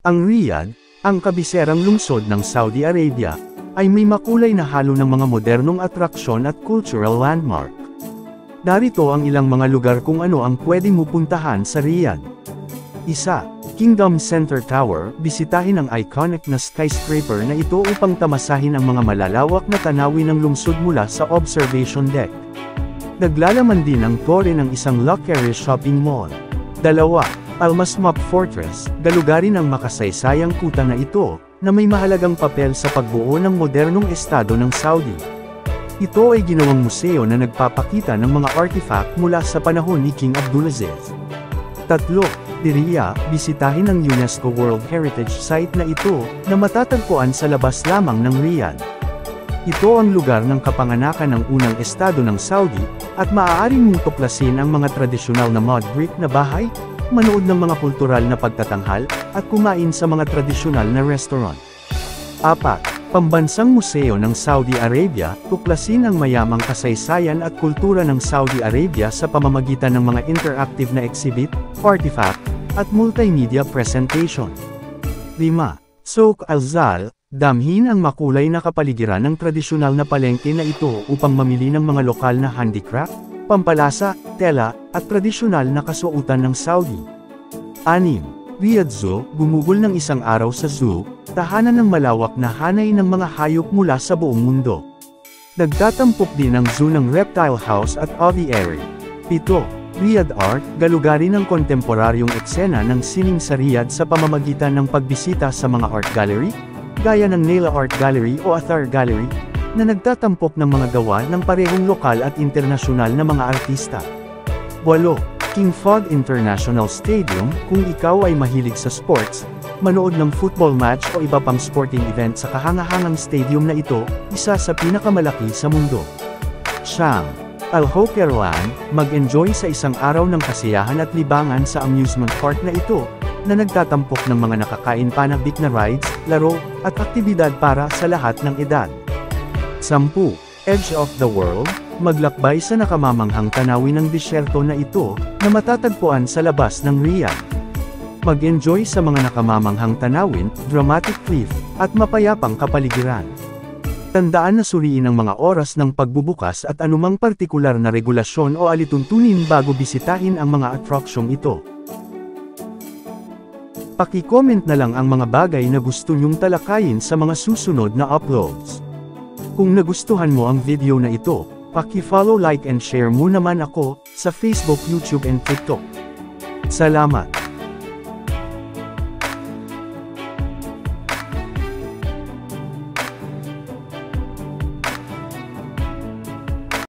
Ang Riyadh, ang kabiserang lungsod ng Saudi Arabia, ay may makulay na halo ng mga modernong atraksyon at cultural landmark. Narito ang ilang mga lugar kung ano ang pwedeng mupuntahan sa Riyadh. 1. Kingdom Center Tower. Bisitahin ang iconic na skyscraper na ito upang tamasahin ang mga malalawak na tanawin ng lungsod mula sa observation deck. Naglalaman din ang tore ng isang luxury shopping mall. 2. Al Masmab Fortress. Galugarin ang makasaysayang kuta na ito, na may mahalagang papel sa pagbuo ng modernong estado ng Saudi. Ito ay ginawang museo na nagpapakita ng mga artifact mula sa panahon ni King Abdulaziz. 3. Diriyah. Bisitahin ang UNESCO World Heritage Site na ito, na matatagpuan sa labas lamang ng Riyadh. Ito ang lugar ng kapanganakan ng unang estado ng Saudi, at maaaring mong tuklasin ang mga tradisyonal na mud brick na bahay, manood ng mga kultural na pagtatanghal, at kumain sa mga tradisyonal na restaurant. 4. Pambansang Museo ng Saudi Arabia. Tuklasin ang mayamang kasaysayan at kultura ng Saudi Arabia sa pamamagitan ng mga interactive na exhibit, artifact, at multimedia presentation. 5. Souk Al-Zal. Damhin ang makulay na kapaligiran ng tradisyonal na palengke na ito upang mamili ng mga lokal na handicraft, pampalasa, tela, at tradisyonal na kasuotan ng Saudi. 6. Riyadh Zoo. Gumugol ng isang araw sa zoo, tahanan ng malawak na hanay ng mga hayop mula sa buong mundo. Nagtatampok din ang zoo ng Reptile House at Aviary. 7. Riyadh Art. Galugarin ang kontemporaryong eksena ng sining sa Riyadh sa pamamagitan ng pagbisita sa mga art gallery, gaya ng Naila Art Gallery o Athar Gallery, na nagtatampok ng mga gawa ng parehong lokal at internasyonal na mga artista. 8. King Fahd International Stadium. Kung ikaw ay mahilig sa sports, manood ng football match o iba pang sporting event sa kahangahangang stadium na ito, isa sa pinakamalaki sa mundo. 9. Al Hokerland. Mag-enjoy sa isang araw ng kasiyahan at libangan sa amusement park na ito, na nagtatampok ng mga nakakain panabik na rides, laro, at aktibidad para sa lahat ng edad. 10. Edge of the World. Maglakbay sa nakamamanghang tanawin ng disyerto na ito, na matatagpuan sa labas ng Riyadh. Mag-enjoy sa mga nakamamanghang tanawin, dramatic cliff, at mapayapang kapaligiran. Tandaan na suriin ang mga oras ng pagbubukas at anumang partikular na regulasyon o alituntunin bago bisitahin ang mga atraksyong ito. Paki-comment na lang ang mga bagay na gusto nyong talakayin sa mga susunod na uploads. Kung nagustuhan mo ang video na ito, paki-follow, like and share mo naman ako sa Facebook, YouTube and TikTok. Salamat!